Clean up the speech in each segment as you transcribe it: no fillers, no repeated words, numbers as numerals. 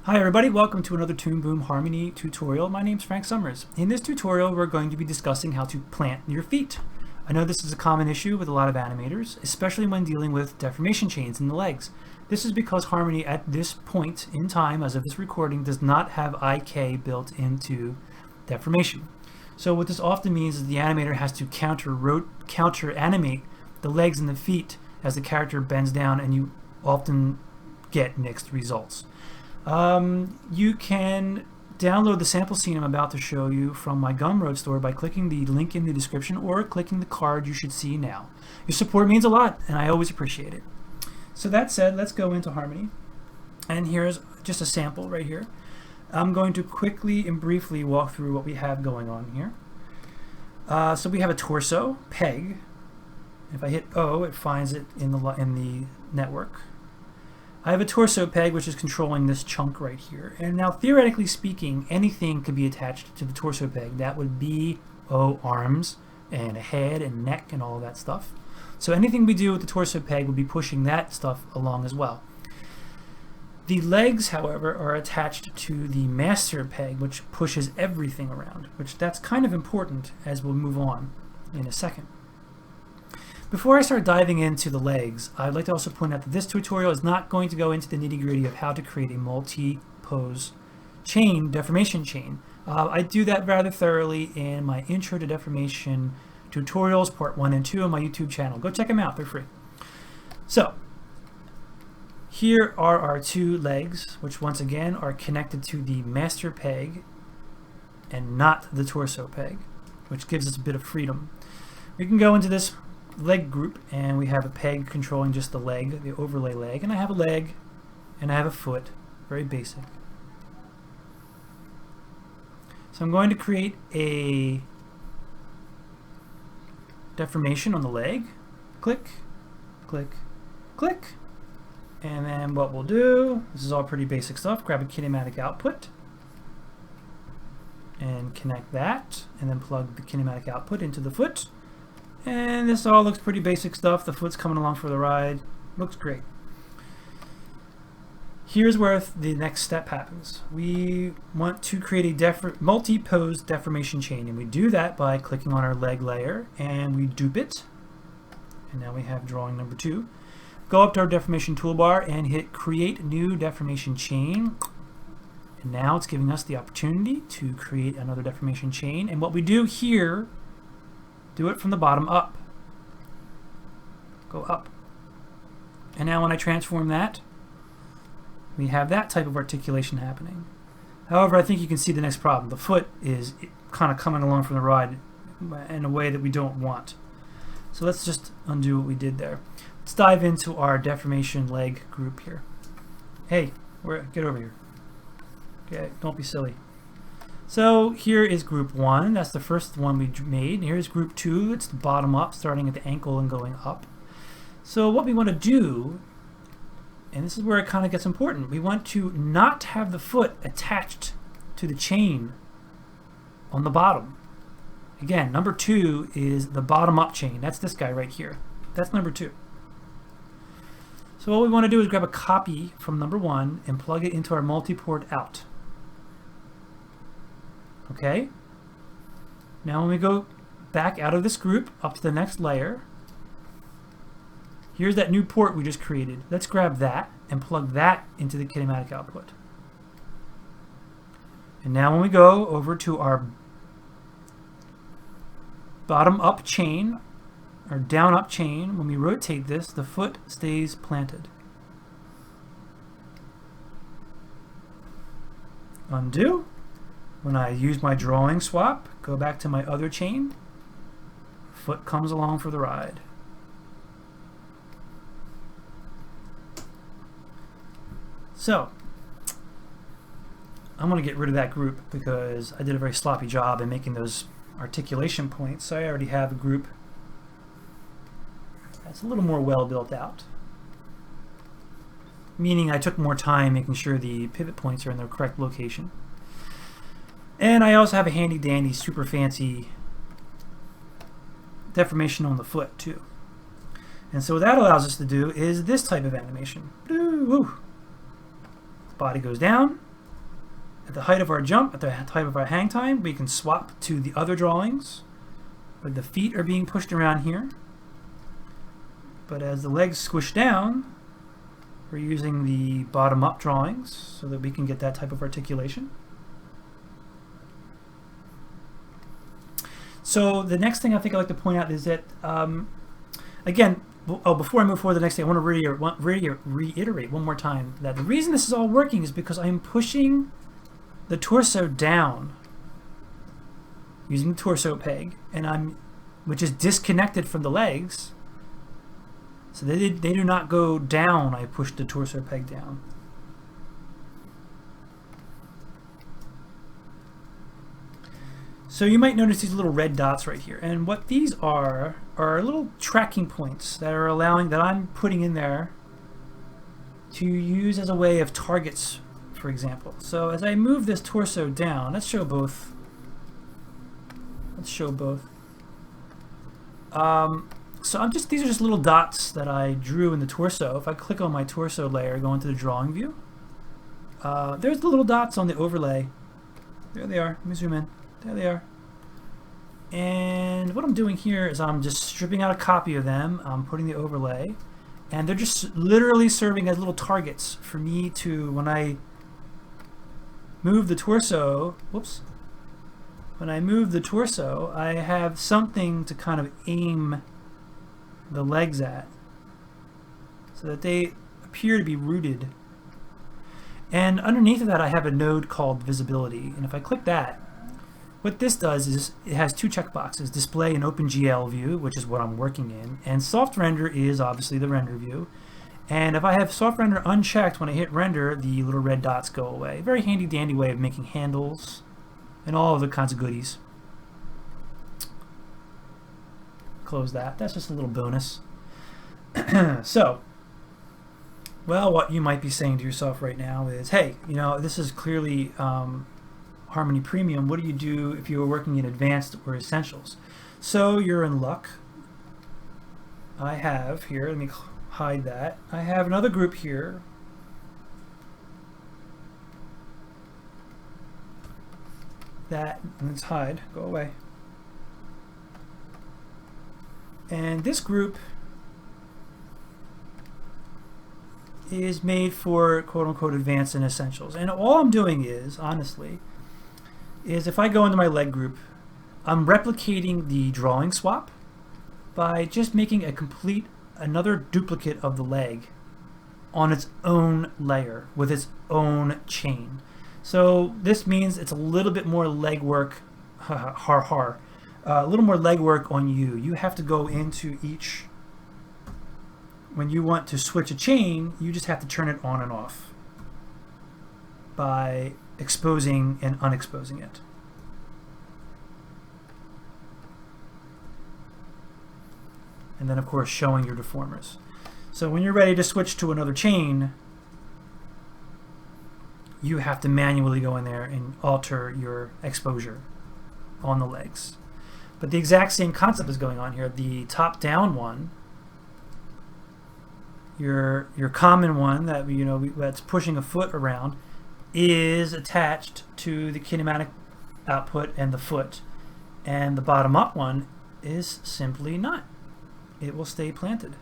Hi everybody, welcome to another Toon Boom Harmony tutorial. My name's Frank Summers. In this tutorial we're going to be discussing how to plant your feet. I know this is a common issue with a lot of animators, especially when dealing with deformation chains in the legs. This is because Harmony at this point in time, as of this recording, does not have IK built into deformation. So what this often means is the animator has to counter animate the legs and the feet as the character bends down, and you often get mixed results. You can download the sample scene I'm about to show you from my Gumroad store by clicking the link in the description or clicking the card you should see now. Your support means a lot, and I always appreciate it. So that said, let's go into Harmony. And here's just a sample right here. I'm going to quickly and briefly walk through what we have going on here. So we have a torso peg. If I hit O, it finds it in the network. I have a torso peg which is controlling this chunk right here. And now theoretically speaking, anything could be attached to the torso peg. That would be arms and a head and neck and all of that stuff. So anything we do with the torso peg would be pushing that stuff along as well. The legs, however, are attached to the master peg, which pushes everything around, which that's kind of important as we'll move on in a second. Before I start diving into the legs, I'd like to also point out that this tutorial is not going to go into the nitty-gritty of how to create a multi-pose chain, deformation chain. I do that rather thoroughly in my Intro to Deformation tutorials, part 1 and 2 on my YouTube channel. Go check them out, they're free. So, here are our two legs, which once again are connected to the master peg and not the torso peg, which gives us a bit of freedom. We can go into this leg group, and we have a peg controlling just the leg, the overlay leg, and I have a leg and I have a foot, very basic. So I'm going to create a deformation on the leg. Click, click, click, and then what we'll do, this is all pretty basic stuff, grab a kinematic output and connect that, and then plug the kinematic output into the foot. And this all looks pretty basic stuff. The foot's coming along for the ride. Looks great. Here's where the next step happens. We want to create a multi-pose deformation chain, and we do that by clicking on our leg layer and we dupe it. And now we have drawing number 2. Go up to our deformation toolbar and hit create new deformation chain. And now it's giving us the opportunity to create another deformation chain. And what we do here, do it from the bottom up. Go up. And now when I transform that, we have that type of articulation happening. However, I think you can see the next problem. The foot is kind of coming along for the ride in a way that we don't want. So let's just undo what we did there. Let's dive into our deformation leg group here. Hey, get over here. Okay, don't be silly. So here is group 1, that's the first one we made. Here's group 2, it's the bottom up, starting at the ankle and going up. So what we want to do, and this is where it kind of gets important, we want to not have the foot attached to the chain on the bottom. Again, number 2 is the bottom up chain, that's this guy right here. That's number 2. So what we want to do is grab a copy from number 1 and plug it into our multi-port out. Okay, now when we go back out of this group up to the next layer, here's that new port we just created. Let's grab that and plug that into the kinematic output. And now when we go over to our bottom up chain, or down up chain, when we rotate this, the foot stays planted. Undo. When I use my drawing swap, go back to my other chain, foot comes along for the ride. So, I'm going to get rid of that group because I did a very sloppy job in making those articulation points. So I already have a group that's a little more well built out. Meaning I took more time making sure the pivot points are in the correct location. And I also have a handy dandy super fancy deformation on the foot too. And so what that allows us to do is this type of animation. Woo! Body goes down, at the height of our jump, at the height of our hang time, we can swap to the other drawings where the feet are being pushed around here. But as the legs squish down, we're using the bottom-up drawings so that we can get that type of articulation. So the next thing I think I'd like to point out is that, again, before I move forward to the next thing, I want to reiterate one more time that the reason this is all working is because I'm pushing the torso down using the torso peg, and which is disconnected from the legs. So they do not go down. I push the torso peg down. So you might notice these little red dots right here, and what these are little tracking points that are that I'm putting in there to use as a way of targets, for example. So as I move this torso down, let's show both. So these are just little dots that I drew in the torso. If I click on my torso layer, go into the drawing view, there's the little dots on the overlay. There they are. Let me zoom in. There they are. And what I'm doing here is I'm just stripping out a copy of them. I'm putting the overlay, and they're just literally serving as little targets for me to, when I move the torso, whoops. When I move the torso, I have something to kind of aim the legs at so that they appear to be rooted. And underneath of that, I have a node called visibility. And if I click that, what this does is it has two checkboxes: display an OpenGL view, which is what I'm working in, and soft render is obviously the render view. And if I have soft render unchecked, when I hit render, the little red dots go away. Very handy dandy way of making handles and all other kinds of goodies. Close that. That's just a little bonus. So, well, what you might be saying to yourself right now is, hey, you know, this is clearly Harmony Premium. What do you do if you were working in Advanced or Essentials? So you're in luck. I have here, let me hide that. I have another group here. Let's hide, go away. And this group is made for quote-unquote Advanced and Essentials. And all I'm doing is, honestly, is if I go into my leg group, I'm replicating the drawing swap by just making another duplicate of the leg on its own layer with its own chain. So this means it's a little bit more legwork, a little more legwork on you. You have to go into each, when you want to switch a chain, you just have to turn it on and off by exposing and unexposing it. And then of course showing your deformers. So when you're ready to switch to another chain, you have to manually go in there and alter your exposure on the legs. But the exact same concept is going on here. The top-down one, your common one that that's pushing a foot around, is attached to the kinematic output and the foot, and the bottom-up one is simply not. It will stay planted.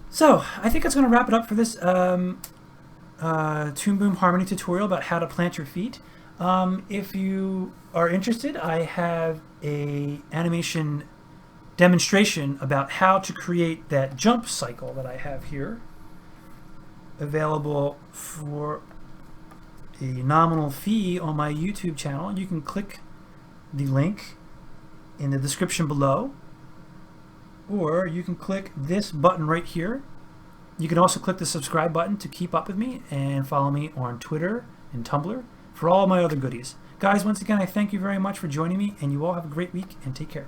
So I think that's going to wrap it up for this Toon Boom Harmony tutorial about how to plant your feet. If you are interested, I have a animation demonstration about how to create that jump cycle that I have here, available for a nominal fee on my YouTube channel. You can click the link in the description below, or you can click this button right here. You can also click the subscribe button to keep up with me and follow me on Twitter and Tumblr for all my other goodies. Guys, once again, I thank you very much for joining me, and you all have a great week and take care.